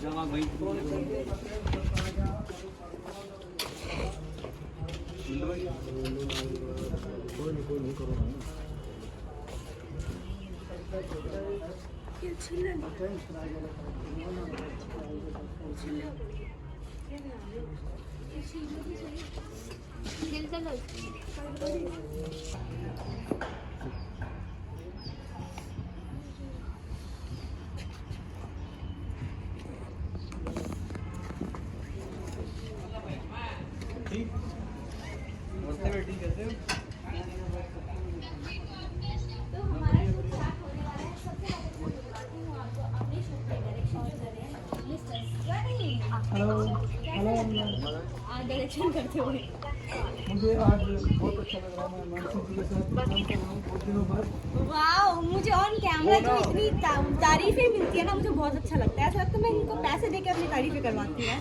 जमा भाई कोई नहीं करो ना नमस्ते बेटी कैसे हो? तो हमारा जो स्टार्ट होने वाला है सबसे पहले मैं बताती हूँ आपको अपने शो के डायरेक्शन जो दे रहे हैं मिस्टर स्वरी। हेलो हेलो डायरेक्शन करते हुए मुझे आज बहुत अच्छा लग रहा है। मैं मानसी जी के साथ काम कर रहा हूँ बहुत दिनों बाद। वाओ, मुझे ऑन कैमरा जो इतनी तारीफें मिलती है ना, मुझे बहुत अच्छा लगता है। ऐसा लगता है मैं इनको पैसे देकर अपनी तारीफें करवाती हूँ।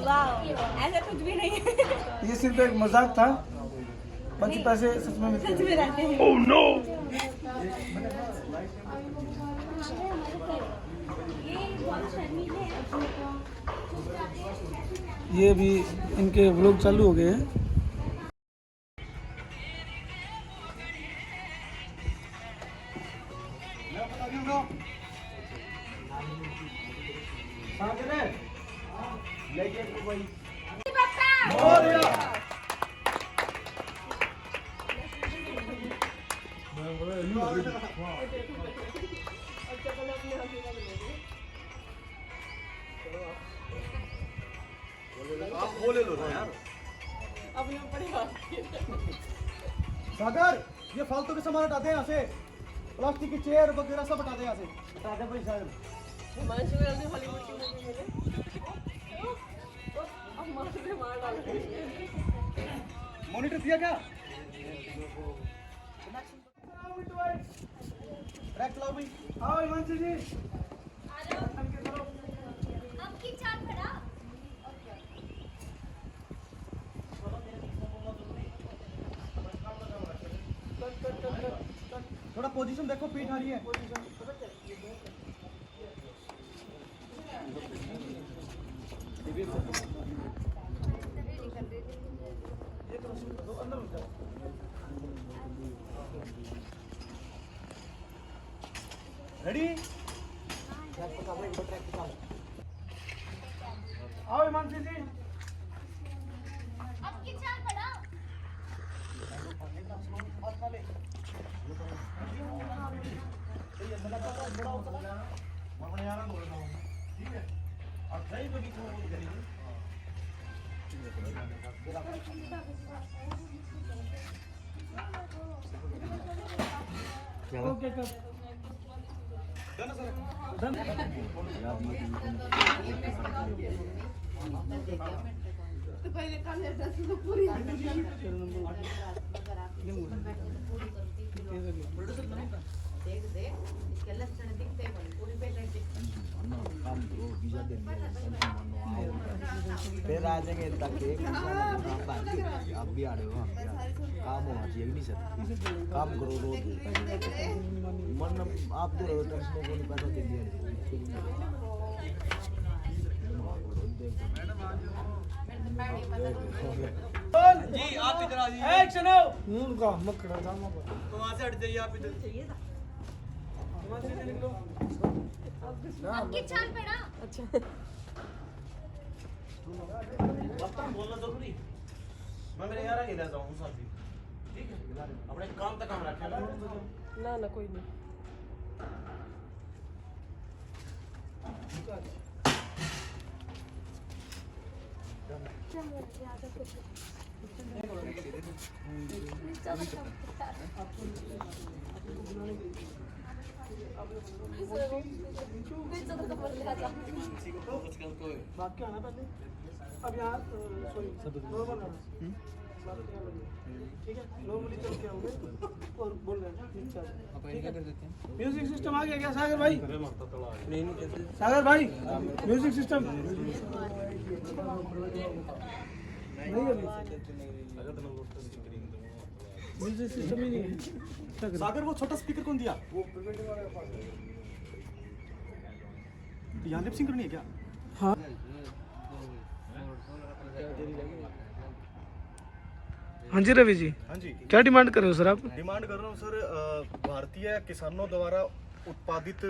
वाओ, ऐसा कुछ भी नहीं है। ये सिर्फ एक मजाक था, बाकी पैसे सच में मिलते सच में रहते हैं। ओह नो ये बहुत शर्मीले हैं। ये भी इनके व्लॉग चालू हो गए हैं। आप बोले लो ना यार। सागर, ये फालतू के सामान हटा दे यहाँ से। प्लास्टिक की चेयर वगैरह सब हटा दे यहाँ से। हटा दे भाई सागर। मॉनिटर दिया क्या? ट्रैक लाओ भाई। आओ हिमांशु जी। अब की चाल खड़ा। थोड़ा पोजीशन देखो, पीठ आ रही है। रेडी? आओ हिमांशु जी। अब की चाल खड़ा। ओके कर। तो पहले काम करता तो पूरी देख देख इसके लक्षण दिखते हैं पूरी पेट काम करो वीजा दे फिर आ जाएंगे तक एक आप भी आ रहे हो काम होना चाहिए नहीं सर काम करो रोज मन आप तो टेंशन को नहीं पैसा दे जी आप इधर आ जाइए। एक्शन हो। उनका मकड़ा था वहाँ पर। तो वहाँ से हट जाइए आप इधर। हिमांशु जी निकलो। अब की चाल खड़ा। अब तक बोलना जरूरी मैं मेरे यार आगे ले जाऊँ साथी ठीक है अपने काम तक हम रखें ना ना कोई नहीं बात क्या आना पहले। अब यहाँ सॉरी नॉर्मल आना। ठीक है, नॉर्मली चल के आओगे और बोल रहे हैं म्यूजिक सिस्टम आ गया क्या सागर भाई? सागर भाई म्यूजिक सिस्टम नहीं अभी म्यूजिक सिस्टम ही नहीं है। सागर वो छोटा स्पीकर कौन दिया? वो पेमेंट वाला यहाँ लिप सिंक करनी है क्या? हाँ हाँ जी रवि जी, हाँ जी, क्या डिमांड कर रहे हो सर आप? डिमांड कर रहा हूँ सर, भारतीय किसानों द्वारा उत्पादित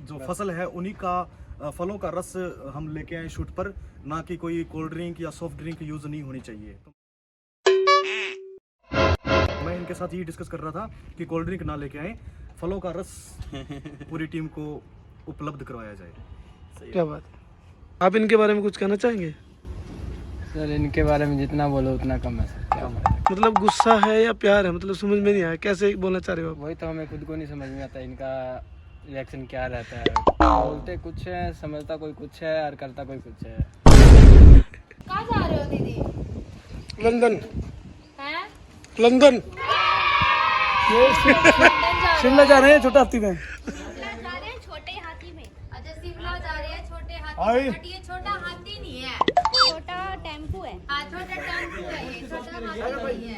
जो फसल है उन्हीं का फलों का रस हम लेके आए शूट पर, ना कि कोई कोल्ड ड्रिंक या सॉफ्ट ड्रिंक यूज नहीं होनी चाहिए। मैं इनके साथ ये डिस्कस कर रहा था कि कोल्ड ड्रिंक ना लेके आए, फलों का रस पूरी टीम को उपलब्ध करवाया जाए। क्या बात है, आप इनके बारे में कुछ कहना चाहेंगे? सर इनके बारे में जितना बोलो उतना कम है सर, क्या बात है। मतलब गुस्सा है या प्यार है, मतलब समझ में नहीं आया, कैसे बोलना चाह रहे हो आप? वही तो हमें खुद को नहीं समझ में आता इनका रिएक्शन क्या रहता है। बोलते कुछ है, समझता कोई कुछ है और करता कोई कुछ है। कहाँ जा रहे हो दीदी? लंदन। हैं? लंदन शिमला जा रहे हैं छोटा हाथी में। शिमला जा रहे हैं छोटे हाथी में। अच्छा शिमला जा रहे हैं छोटे आई। हाथी, बट ये छोटा हाथी नहीं है। छोटा टेम्पू है। हाँ छोटा टेम्पू है ये, छोटा हाथी नहीं है।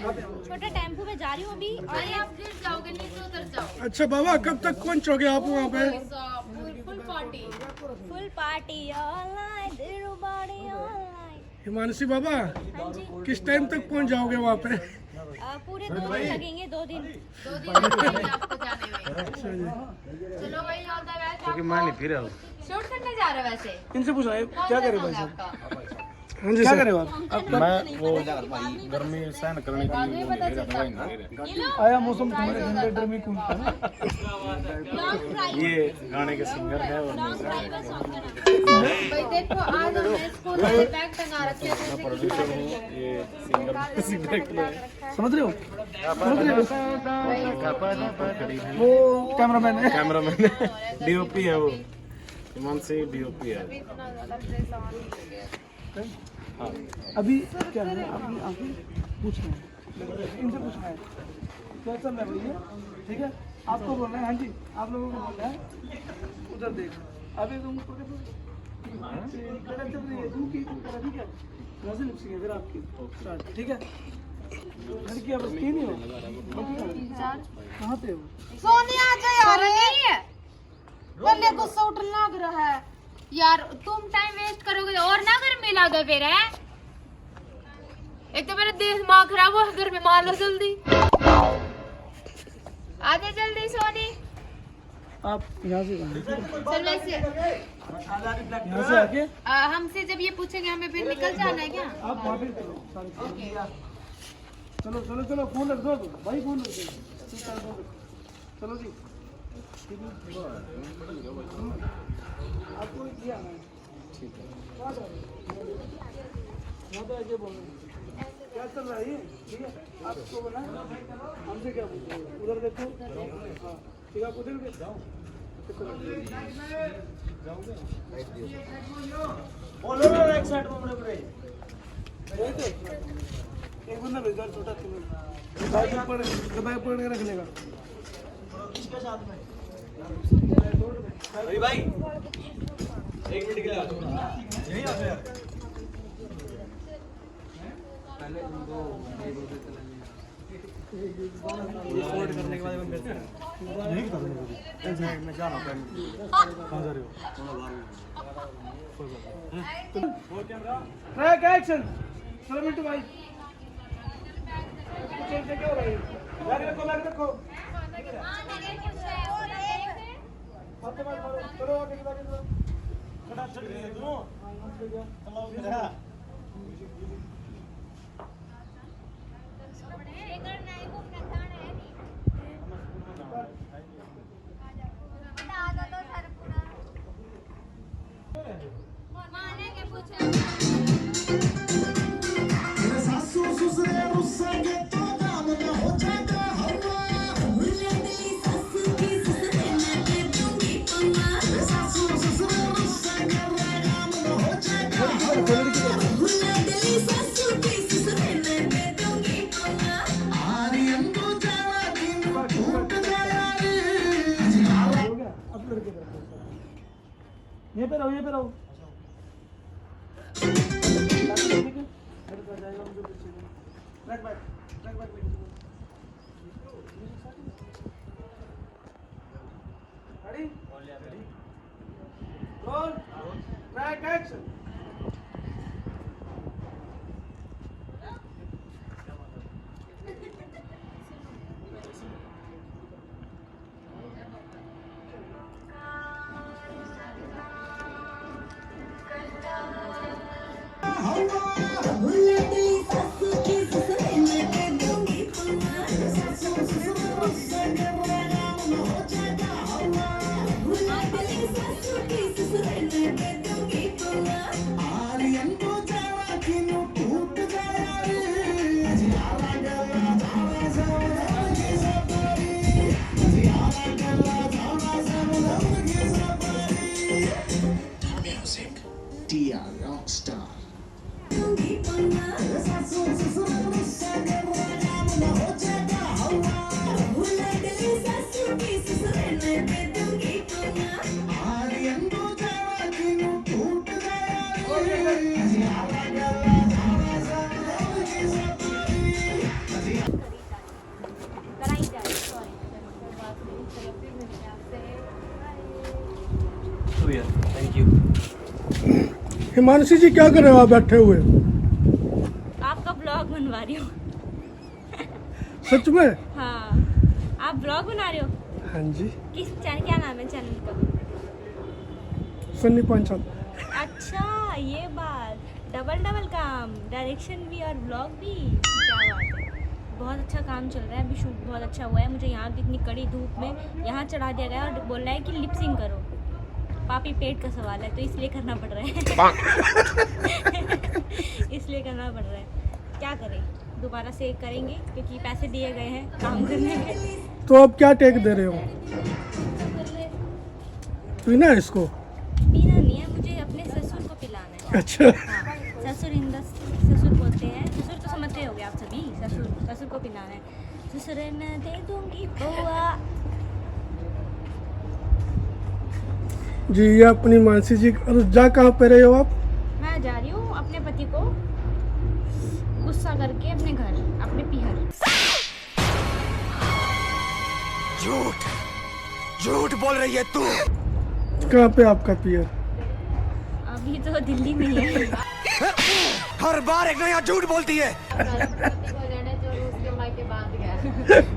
छोटे टेम्पू में जा रही हूँ अभी। अरे आप फिर जाओगे, नीचे उतर जाओ। अच्छा बाबा, कब तक पहुंचोगे आप वहाँ पे? Full party. Full party all night, दिल बॉडी ऑल नाइट। हिमांशी बाबा, हाँ जी, किस टाइम तक पहुंच जाओगे वहाँ पे? पूरे 2 दिन लगेंगे, 2 दिन। 2 दिन लगेंगे आपको जाने में। चलो भाई ऑल द बेस्ट। क्योंकि मैं नहीं फिर शूट करने जा रहे हो वैसे? इनसे पूछो क्या करे भाई साहब? आपका हाँ जी, क्या करे आप? मैं वो गर्मी सहन करने के लिए वो नहीं रहा। आया मौसम तुम्हारे ठंडे गर्मी कौन था ना? ये गाने के सिंगर है और भाई देखो आज हमने स्कूल में बैग टंगा रखे थे। प्रोड्यूसर हूँ, ये सिंगर है। समझ रहे हो? वो कैमरामैन है। कैमरामैन है, डीओपी है वो, हिमांशी डीओपी है। हाँ अभी क्या है, आपने आपने पूछना है, इनसे पूछना है क्या चल रहा है भैया, ठीक है? आपको बोलना है, हाँ जी आप लोगों को बोलना है उधर देख। अभी तुम चल रही है तुम की, ठीक है? वैसे लिपसिंग है फिर आपकी स्टार्ट, ठीक है? लड़की अब की नहीं हो, कहाँ पे हो? सोनी आ जाए यार, नहीं है बोले गुस्सा उठने लग रहा है यार। तुम टाइम वेस्ट करोगे और ना गर्मी लगे फिर है। एक तो मेरा दिमाग खराब हो, घर में मार लो जल्दी। आजा जल्दी सोनी। आप यहाँ से चल वैसे यहाँ से आके हमसे जब ये पूछेंगे हमें फिर निकल जाना है क्या? आप वहाँ पे करो सारे। चलो चलो चलो, फोन रख दो भाई, फोन रख दो। चलो जी, आपको ये आना है, ठीक है? वहाँ पे आके बोलो क्या चल रहा है ये, ठीक है? आपको बोला हमसे क्या पूछ रहे हो? उधर देखो, हाँ ठीक है? आप उधर भी जाओ, बोलो ना एक साइड में बड़े एक बंदा भेज दो छोटा, तुम्हें बैग पकड़ के रख लेगा इसके साथ में। भाई 1 मिनट के लिए आ जाओ, यही आ जाओ यार। पहले उनको रिकॉर्ड करने के बाद नहीं करते मैं जा रहा हूँ। कहाँ जा रहे हो? Track action. चलो मिंटू भाई, क्या हो रहा है? बैग रखो, बैग रखो, चलो आगे खड़ा चल रही है दोनों। ये पे रहो, ये पे रहो। Back back back back ready? कराई जा रही सॉरी चलो फिर मिलते हैं आपसे bye. Thank you. Himanshi ji क्या कर रहे हो आप बैठे हुए? आपका ब्लॉग बनवा रही हूँ। सच में? हाँ आप ब्लॉग बना रहे हो? हाँ जी। किस चैनल, क्या नाम है चैनल का? सन्नी पांचाल। अच्छा ये बात, डबल डबल काम, डायरेक्शन भी और ब्लॉग भी, क्या बात है। बहुत अच्छा काम चल रहा है, अभी शूट बहुत अच्छा हुआ है। मुझे यहाँ भी इतनी कड़ी धूप में यहाँ चढ़ा दिया गया और बोल रहा है कि लिपसिंग करो। पापी पेट का सवाल है तो इसलिए करना पड़ रहा है। इसलिए करना पड़ रहा है, क्या करें, दोबारा से करेंगे क्योंकि पैसे दिए गए हैं काम करने के। तो अब क्या टेक दे रहे हो? पीना है इसको? पीना नहीं है, मुझे अपने ससुर को पिलाना है। अच्छा। हाँ, ससुर ससुर बोलते हैं, ससुर तो समझते होगे आप सभी। ससुर ससुर को पिलाना है। ससुर न दे दूंगी बुआ। जी ये अपनी मानसी जी। जा कहाँ पे रहे हो आप? मैं जा रही हूँ अपने पति को गुस्सा करके अपने घर, अपने पीहर। झूठ झूठ बोल रही है तू। कहाँ पे आपका पियर? अभी तो दिल्ली में ही है। हर बार एक नया झूठ बोलती है।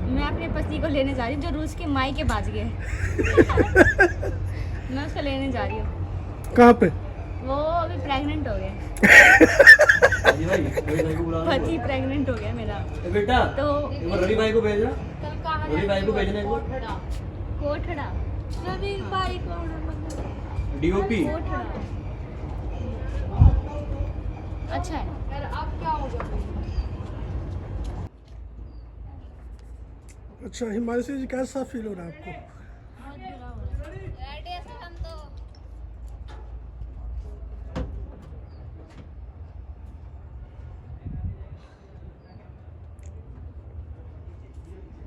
मैं अपने पति को लेने जा रही हूँ जो रूस के माई के बाज गए। मैं उसको लेने जा रही हूँ। कहाँ पे? वो अभी प्रेग्नेंट हो गए। पति प्रेग्नेंट हो गया मेरा। बेटा तो रवि भाई को भेजना, रवि भाई को भेजने को। कोठड़ा, रवि भाई को डीओपी। कोठड़ा अच्छा है। अच्छा हिमांशी जी कैसा फील हो रहा है आपको?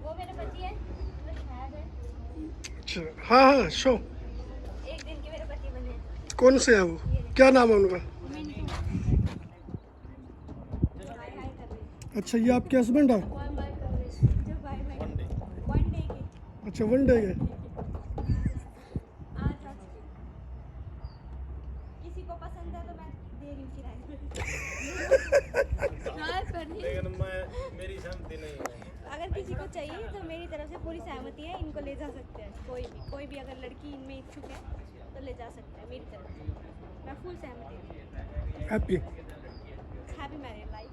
वो मेरे पति है, वो शायद है। अच्छा हाँ हाँ शो। एक दिन के मेरे पति बने। कौन से है वो? क्या नाम है उनका? अच्छा ये आपके हस्बैंड है? अच्छा वन डे के। किसी को पसंद है तो मैं दे रही हूँ किराए पर। लेकिन मेरी सहमति नहीं है। अगर किसी को चाहिए तो मेरी तरफ से पूरी सहमति है, इनको ले जा सकते हैं। कोई भी अगर लड़की इनमें इच्छुक है तो ले जा सकते हैं मेरी तरफ से। मैं फुल सहमति हूँ। हैप्पी? Happy married life.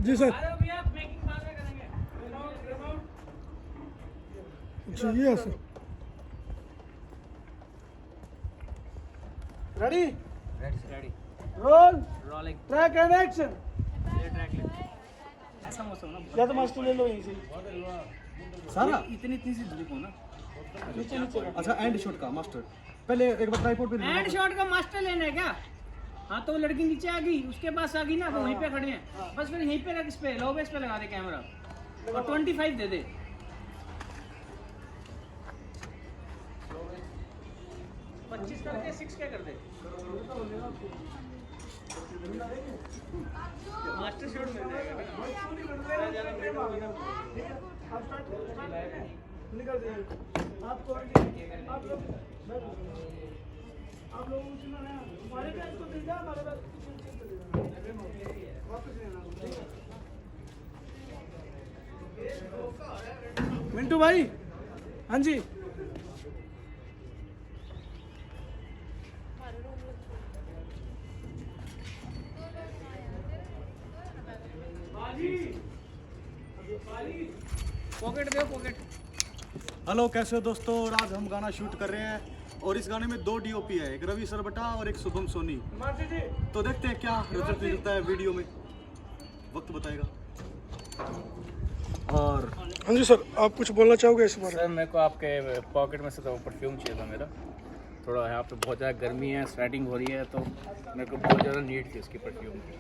जी सर। अच्छा ये है sir. Ready? Ready. Roll rolling. Track and action. ऐसा मौसम ना या तो मास्टर ले लो यहीं से। सारा इतनी सी धूप हो ना। अच्छा एंड शॉट का मास्टर पहले एक बार ट्राइपॉड पे एंड शॉट का मास्टर लेना है क्या? हाँ तो वो लड़की नीचे आ गई, उसके पास आ गई ना, वो वहीं पे खड़े हैं। बस फिर यहीं पे रख, इस पे लो बेस पे लगा दे कैमरा और 25 दे दे। 25 करके 6 क्या कर दे? मास्टर शॉट मिल जाएगा निकल जाइए। आपको आप लोगों को सुना है हमारे पास तो मिल जाए, हमारे पास वापस लेना। मिंटू भाई। हाँ जी। पॉकेट दो पॉकेट। हेलो, कैसे हो दोस्तों? और आज हम गाना शूट कर रहे हैं और इस गाने में 2 DOP है, एक रवि सरबटा और एक शुभम सोनी। तो देखते हैं क्या रिजल्ट निकलता है, वीडियो में वक्त बताएगा। और हाँ जी सर, आप कुछ बोलना चाहोगे इस बारे में? सर मेरे को आपके पॉकेट में से तो परफ्यूम चाहिए था मेरा। थोड़ा यहाँ पे बहुत ज़्यादा गर्मी है, स्वेटिंग हो रही है, तो मेरे को बहुत ज़्यादा नीड थी उसकी परफ्यूम की।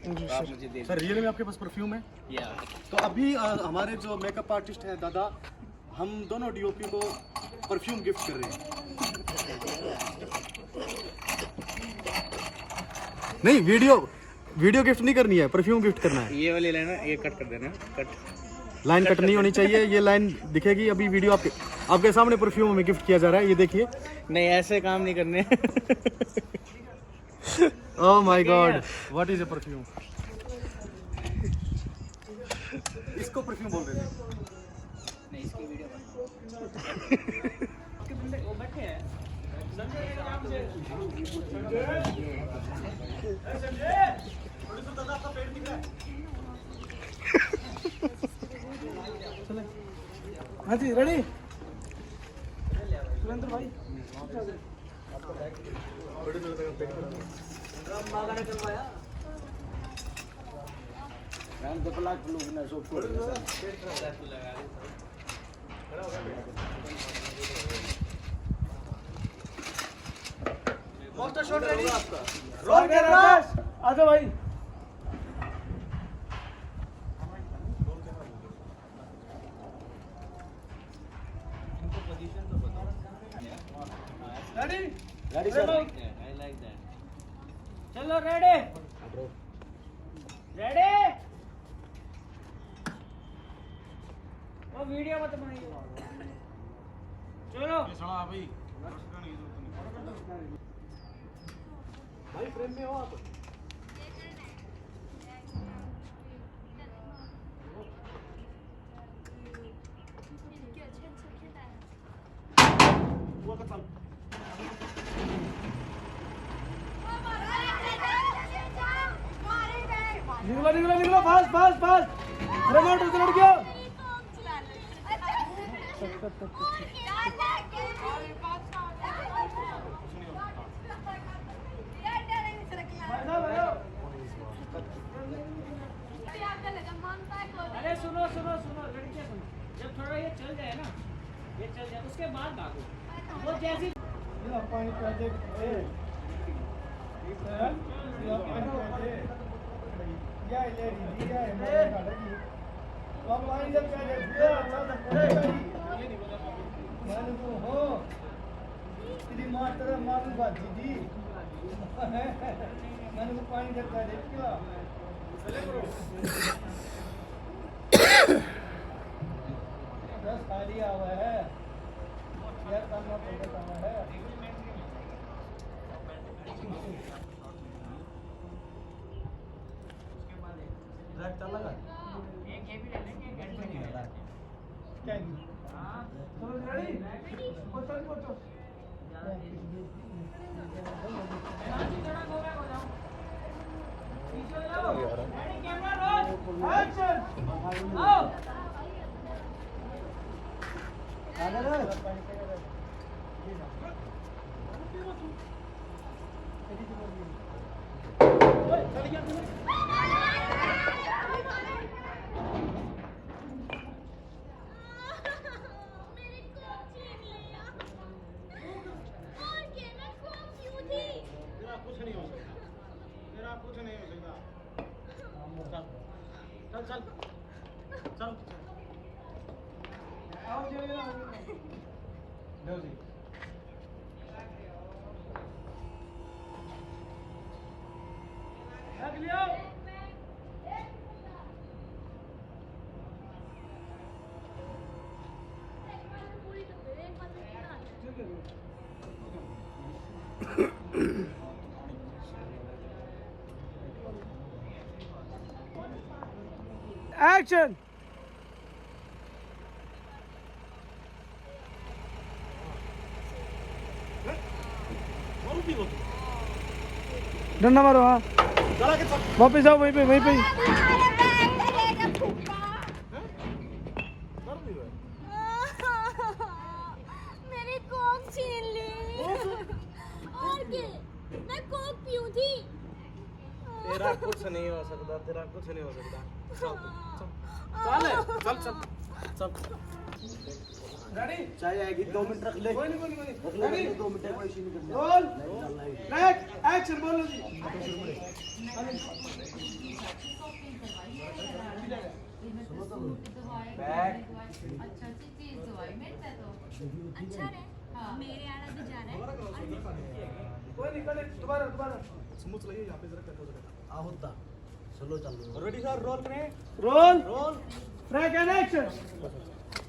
जी तो आप सर। मुझे दे सर रियल में आपके पास परफ्यूम है? या तो अभी हमारे जो मेकअप आर्टिस्ट हैं दादा, हम दोनों DOP को परफ्यूम गिफ्ट कर रहे हैं। नहीं, वीडियो गिफ्ट नहीं करनी है, परफ्यूम गिफ्ट करना है। ये वाली लाइन ये कट कर देना, कट लाइन कट नहीं होनी चाहिए, ये लाइन दिखेगी। अभी वीडियो आपके सामने परफ्यूम में गिफ्ट किया जा रहा है, ये देखिए। नहीं, ऐसे काम नहीं करने। Oh my God, what is a perfume? इसको परफ्यूम बोल रहे थे। नहीं, इसकी वीडियो वो बैठे हैं हाँ जी, रेडी? सुरेंद्र भाई रोल कैमरा, आ जाओ भाई। रेडी? Ready sir. चलो रेडी रेडी। वो वीडियो मत बनाइए। चलो भाई फ्रेम में हो आप? निकलो फास्ट। रिमोट उधर लड़कियों। अरे सुनो लड़कियां सुनो, जब थोड़ा ये चल जाए ना, ये चल जाए उसके बाद भागो। वो जैसी पानी प्रोजेक्ट पानी देता है खाली आवा है यार, करना पड़ता है। Action! डंडा मारो। हाँ वापस आओ, वहीं पे नहीं हो सकता, तेरा कुछ नहीं हो सकता। चल चल चल चल रेडी चाय आएगी 2 मिनट रख ले, कोई नहीं रख ले, रेडी 2 मिनट कोई इशू नहीं करना। रोल चल रहा है। लाइट एक्शन बोलो जी अच्छा सी चीज दवाई मिलता तो अच्छा रहे, मेरे आड़ा भी जा रहा है। कोई नहीं करे दोबारा दोबारा स्मूथ लगे यहाँ पे जरा कर दो जरा। आ होता चलो चल लो। रेडी सर, रोल करें। Roll roll. Track and action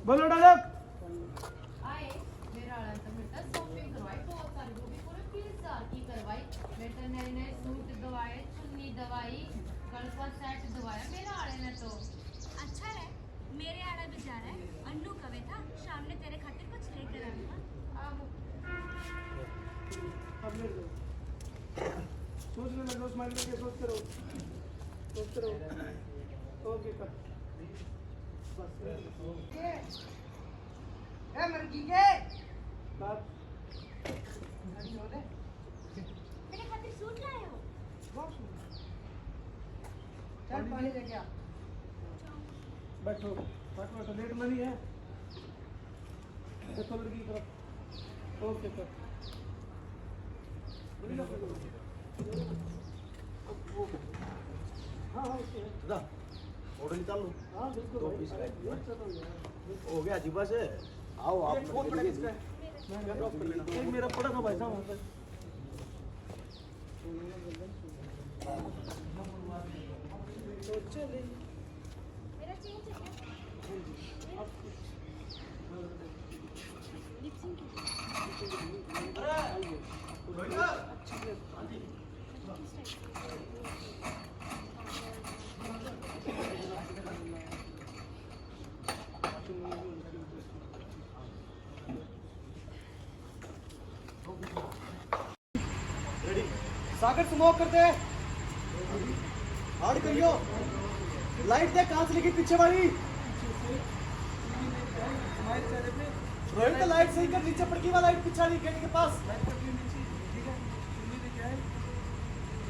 बोलो डायलॉग आए मेरा वाला तो बेटा शॉपिंग करवाई बहुत सारी, वो भी पूरे 30,000 की करवाई बेटा। नए नए सूट दवाए, चुन्नी दवाई, गल का सेट दवाया मेरा वाले ने तो। अच्छा रहे, मेरे आड़ा भी जा रहा है। अन्नू कवे था शाम ने तेरे खातिर कुछ लेकर आऊंगा। अब ले लो सोचने लगो, स्माइल करके सोचते रहो ओके कट बस ए मर्गी के बात मेरे खातिर सूट लाए हो? चल पानी लेके आ। बैठो बैठो लेट नहीं है देखो लड़की की तरफ ओके कट हाँ हाँ ओके जा ऑर्डर निकाल लो। हाँ बिल्कुल 2 पीस भाई। हो गया जी बस। आओ आप एक बहुत बड़ा किसका है? एक मेरा पड़ा था भाई साहब वहाँ पे। तो चले मेरा चेंज है क्या? लिपसिंग की रेडी। सागर स्मोक करते हैं, हार्ड करियो। लाइट दे कहां से लेके पीछे वाली। रोहित लाइट सही कर, नीचे पड़की वाला लाइट पीछे वाली गेट के पास। लाइट कर दी नीचे ठीक है चुन्नी लेके आए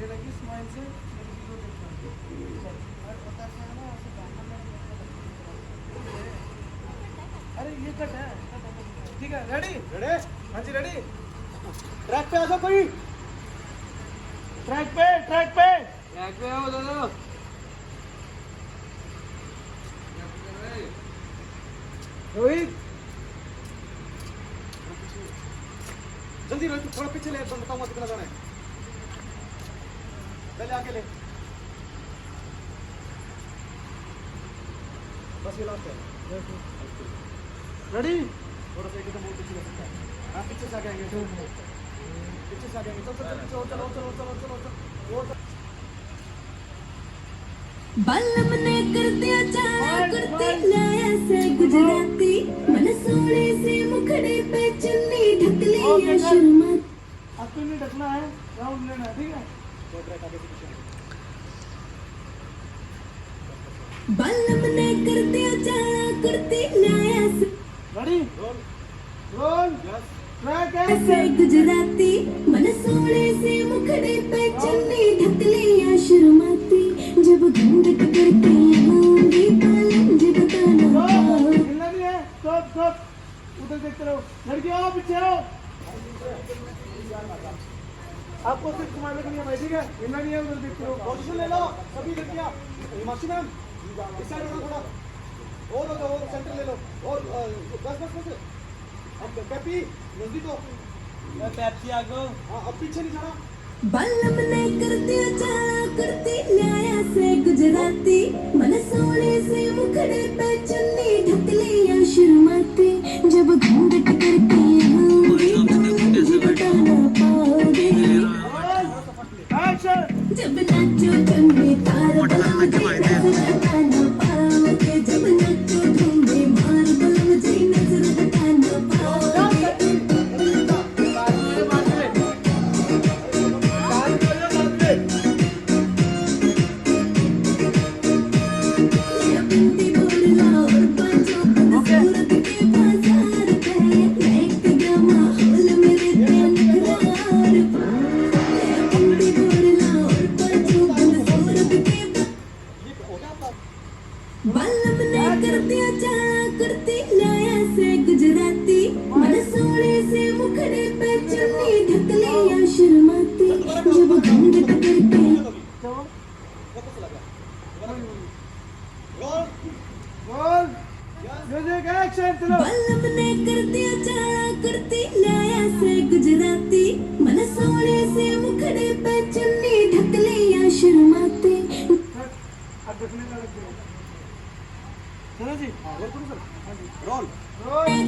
ये लगी स्माइल से लड़की को देखना और पता चला ना ऐसे अरे ये कट है ठीक है रेडी रेडी। हाँ जी रेडी ट्रैक पे आ जाओ कोई। ट्रैक पे आओ दादा। रोहित जल्दी रोहित थोड़ा पीछे ले, बताऊंगा कितना जाना है। पहले आके ले, बस ये लास्ट है। रेडी थोड़ा सा एकदम और पीछे ले सकता है। हाँ पीछे से आगे आएंगे, पीछे से आगे आएंगे। चल चल पीछे और चलो चलो चलो चलो चलो। बल्लम ने कर दिया चारा कुर्ती लाया से गुजराती मन सोने से मुखड़े पे चुन्नी ढक लिया शर्मा। आपको नहीं ढकना है राउंड लेना है ठीक है बल्लम ने कर दिया चारा कुर्ती लाया से रेडी रोल ट्रैक ऐसे गुजराती मन सोने से मुखड़े पे चुन्नी ढक लिया शर्माती जब घूंघट करके आऊंगी पालंज बताना पाओ। हिलना नहीं है स्टॉप स्टॉप उधर देखते रहो लड़की आओ पीछे आओ आपको सिर्फ घुमाने के लिए भाई ठीक है हिलना नहीं है उधर देखते रहो पोजीशन ले लो सभी लड़कियां। हिमांशी मैम इस साइड हो थोड़ा और सेंटर ले लो और बस बस बस। अब कैपी नजदीक हो। पेप्सी आ गो। हाँ अब पीछे नहीं जाना। बल्लम ने कर दिया चारा कुर्ती लाया से गुजराती मन सोने से मुखड़े पे चुन्नी ढक लिया शर्माती जब घूंघट करके आऊंगी पालंज बताना पाओगे। एक्शन जब नाचो चुन्नी तार बलम जी नजर हटाना पाओगे जब नाचो ढूंढे मार बलम जी नजर हटाना पाओगे। कर दिया चाला करती लाया से गुजराती मन सोने से मुखड़े पे चुन्नी ढक लिया शर्माती जब घूंघट करके रोल म्यूजिक एक्शन चलो बल्लभ ने कर दिया चाला करती लाया से गुजराती मन सोने से मुखड़े पे चुन्नी ढक लिया शर्माती अब देखने का लग गया चलो जी रोल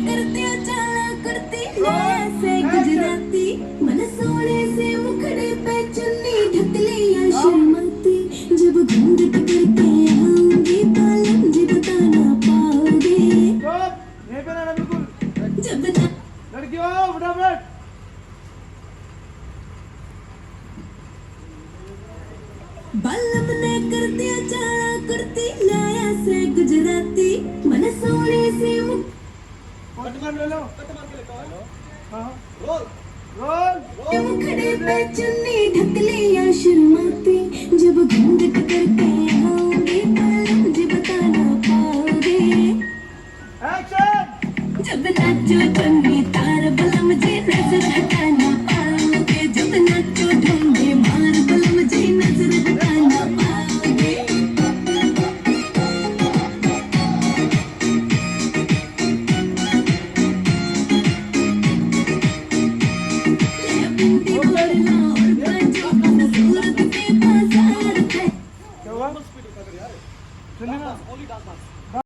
कर दिया चाला करती लाया से गुजराती मन सोने से मुखड़े पे चुन्नी ढक लिया शर्माती जब घूंघट करके आऊंगी बालम जी बता ना पाओगे स्टॉप यहीं पे रहना बिल्कुल जब ना लड़कियों फटाफट बल्लभ ने कर दिया चाला करती लाया से गुजराती मन सोने से कट ले लो हाँ रोल रोल मुखड़े पे चुन्नी ढक लिया शर्माती